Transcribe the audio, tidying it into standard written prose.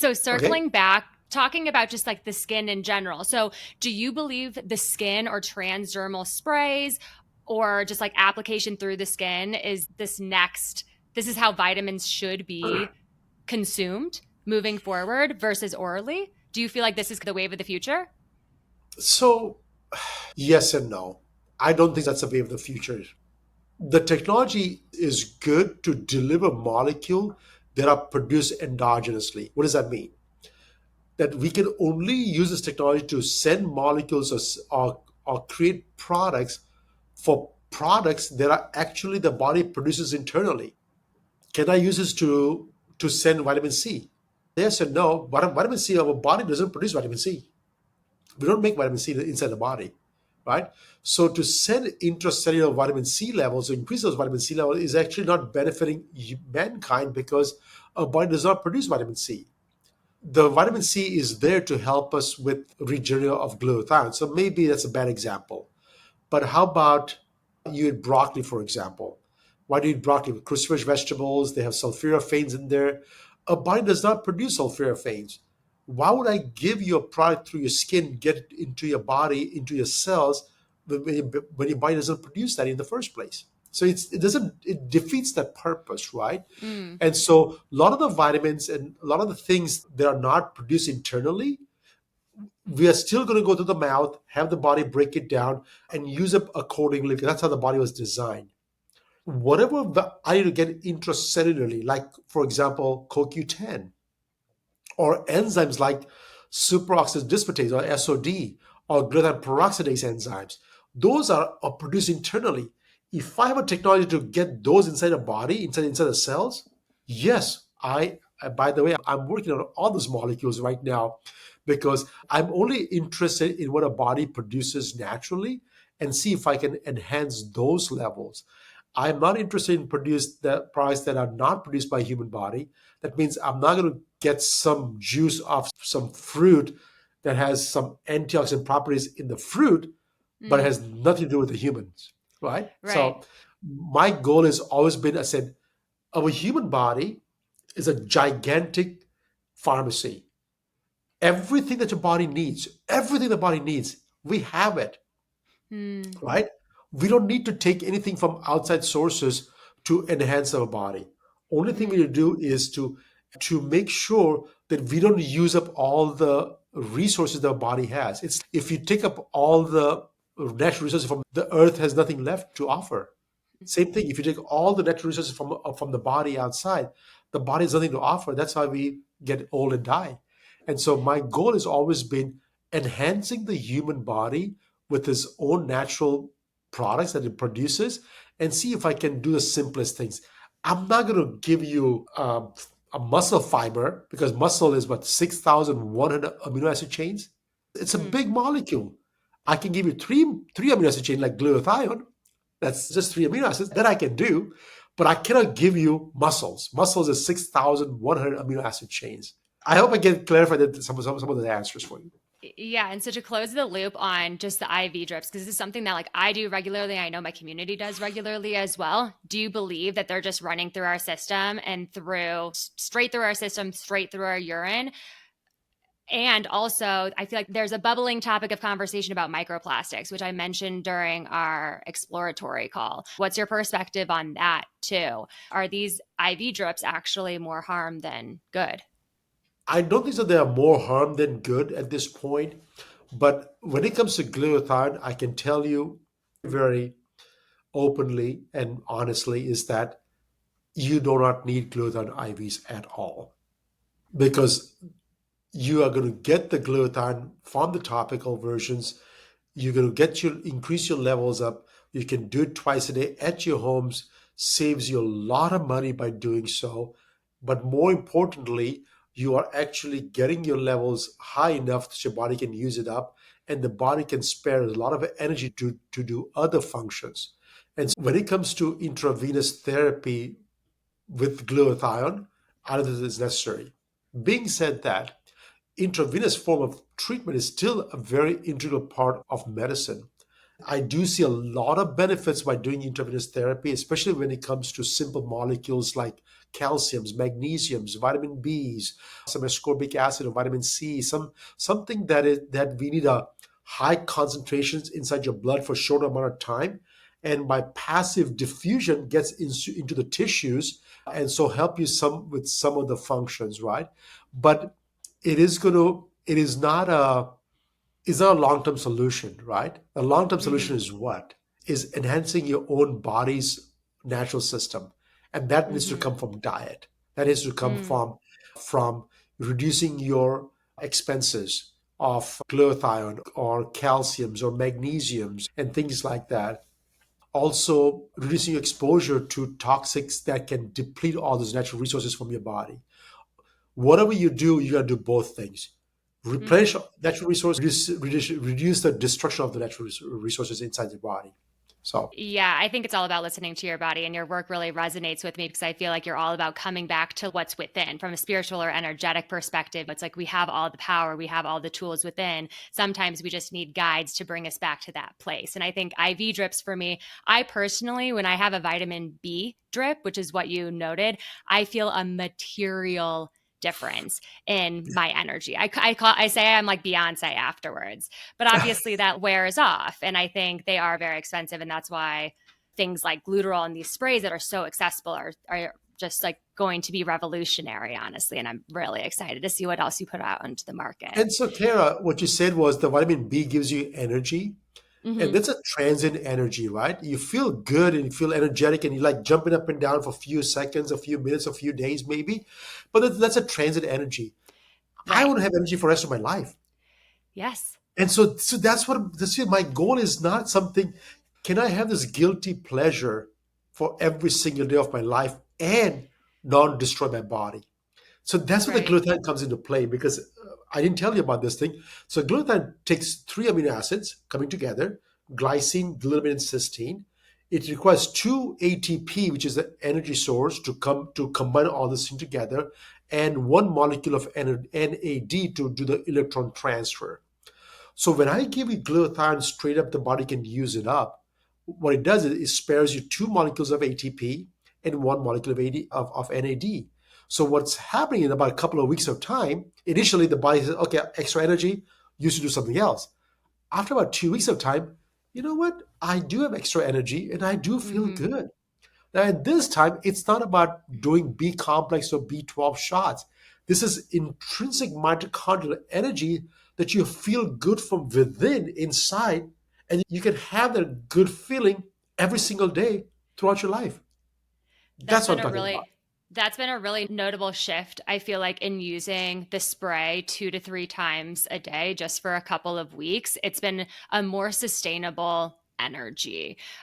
So Okay. circling back, talking about just like the skin in general. So do you believe the skin or transdermal sprays or just like application through the skin is this is how vitamins should be consumed moving forward versus orally? Do you feel like this is the wave of the future? So, yes and no. I don't think that's the way of the future. The technology is good to deliver molecule that are produced endogenously. What does that mean? That we can only use this technology to send molecules or create products for products that are actually the body produces internally. Can I use this to send vitamin C? Yes and no. Vitamin C, our body doesn't produce vitamin C. We don't make vitamin C inside the body, right? So to send intracellular vitamin C levels, to increase those vitamin C levels, is actually not benefiting mankind because our body does not produce vitamin C. The vitamin C is there to help us with regeneration of glutathione. So maybe that's a bad example. But how about you eat broccoli, for example? Why do you eat broccoli? Cruciferous vegetables, they have sulforaphanes in there. A body does not produce sulforaphanes. Why would I give you a product through your skin, get it into your body, into your cells, when your body doesn't produce that in the first place? So it defeats that purpose, right? Mm, And so a lot of the vitamins and a lot of the things that are not produced internally, we are still going to go to the mouth, have the body break it down, and use it accordingly because that's how the body was designed. Whatever I need to get intracellularly, like for example, CoQ10 or enzymes like superoxide dismutase or SOD or glutathione peroxidase enzymes, those are produced internally. If I have a technology to get those inside the body, inside the cells, yes, by the way, I'm working on all those molecules right now because I'm only interested in what a body produces naturally and see if I can enhance those levels. I'm not interested in produce the products that are not produced by human body. That means I'm not going to get some juice off some fruit that has some antioxidant properties in the fruit, but it mm, has nothing to do with the humans, right? right. So my goal has always been, I said, our human body is a gigantic pharmacy. Everything that your body needs, everything the body needs, we have it, Mm, right? We don't need to take anything from outside sources to enhance our body. Only thing we mm, need to do is to make sure that we don't use up all the resources that our body has. It's if you take up all the natural resources from the earth has nothing left to offer. Same thing, if you take all the natural resources from the body outside, the body has nothing to offer. That's why we get old and die. And so my goal has always been enhancing the human body with its own natural products that it produces and see if I can do the simplest things. I'm not going to give you a muscle fiber because muscle is what 6,100 amino acid chains. It's a mm. big molecule. I can give you three amino acid chains like glutathione. That's just three amino acids that I can do, but I cannot give you muscles. Muscles is 6,100 amino acid chains. I hope I can clarify that some of the answers for you. Yeah, and so to close the loop on just the IV drips, because this is something that like I do regularly, I know my community does regularly as well. Do you believe that they're just running through our system and straight through our system, straight through our urine? And also, I feel like there's a bubbling topic of conversation about microplastics, which I mentioned during our exploratory call. What's your perspective on that too? Are these IV drips actually more harm than good? I don't think that they are more harm than good at this point. But when it comes to glutathione, I can tell you very openly and honestly is that you do not need glutathione IVs at all because you are going to get the glutathione from the topical versions. You're going to increase your levels up. You can do it twice a day at your homes, saves you a lot of money by doing so. But more importantly, you are actually getting your levels high enough that your body can use it up and the body can spare a lot of energy to do other functions. And when it comes to intravenous therapy with glutathione, I don't think it's necessary. Being said that, intravenous form of treatment is still a very integral part of medicine. I do see a lot of benefits by doing intravenous therapy, especially when it comes to simple molecules like calciums, magnesiums, vitamin Bs, some ascorbic acid or vitamin C, something that we need a high concentrations inside your blood for a short amount of time, and by passive diffusion gets into the tissues, and so help you with some of the functions, right? But it is not a long-term solution, right? A long-term solution Mm-hmm. is what? Is enhancing your own body's natural system. And that needs to Mm-hmm. come from diet. That needs to come Mm. from reducing your expenses of glutathione or calciums or magnesiums and things like that. Also, reducing your exposure to toxics that can deplete all those natural resources from your body. Whatever you do, you got to do both things. Replenish Mm-hmm. natural resources, reduce the destruction of the natural resources inside your body. So, Yeah, I think it's all about listening to your body, and your work really resonates with me because I feel like you're all about coming back to what's within from a spiritual or energetic perspective. It's like we have all the power, we have all the tools within. Sometimes we just need guides to bring us back to that place. And I think IV drips for me, I personally, when I have a vitamin B drip, which is what you noted, I feel a material difference in my energy. I say I'm like Beyonce afterwards, but obviously that wears off. And I think they are very expensive. And that's why things like glutathione and these sprays that are so accessible are just like going to be revolutionary, honestly. And I'm really excited to see what else you put out into the market. and so Kara, what you said was the vitamin B gives you energy, and Mm-hmm. that's a transient energy, right? You feel good and you feel energetic, and you like jumping up and down for a few seconds, a few minutes, a few days, maybe. But that's a transient energy. I Right. want to have energy for the rest of my life. Yes. And so that's it. My goal is not something. Can I have this guilty pleasure for every single day of my life and not destroy my body? So that's where the Right. glutathione comes into play, because I didn't tell you about this thing. So glutathione takes three amino acids coming together: glycine, glutamine, and cysteine. It requires two ATP, which is the energy source, to combine all this thing together, and one molecule of NAD to do the electron transfer. So when I give you glutathione straight up, the body can use it up. What it does is it spares you two molecules of ATP and one molecule of NAD. So what's happening in about a couple of weeks of time, initially the body says, okay, extra energy, used to do something else. After about 2 weeks of time, you know what? I do have extra energy and I do feel Mm-hmm. good. Now, at this time, it's not about doing B complex or B12 shots. This is intrinsic mitochondrial energy that you feel good from within, inside, and you can have that good feeling every single day throughout your life. That's That's what been I'm a talking really about. that's been a really notable shift, I feel like, in using the spray 2 to 3 times a day just for a couple of weeks. It's been a more sustainable energy.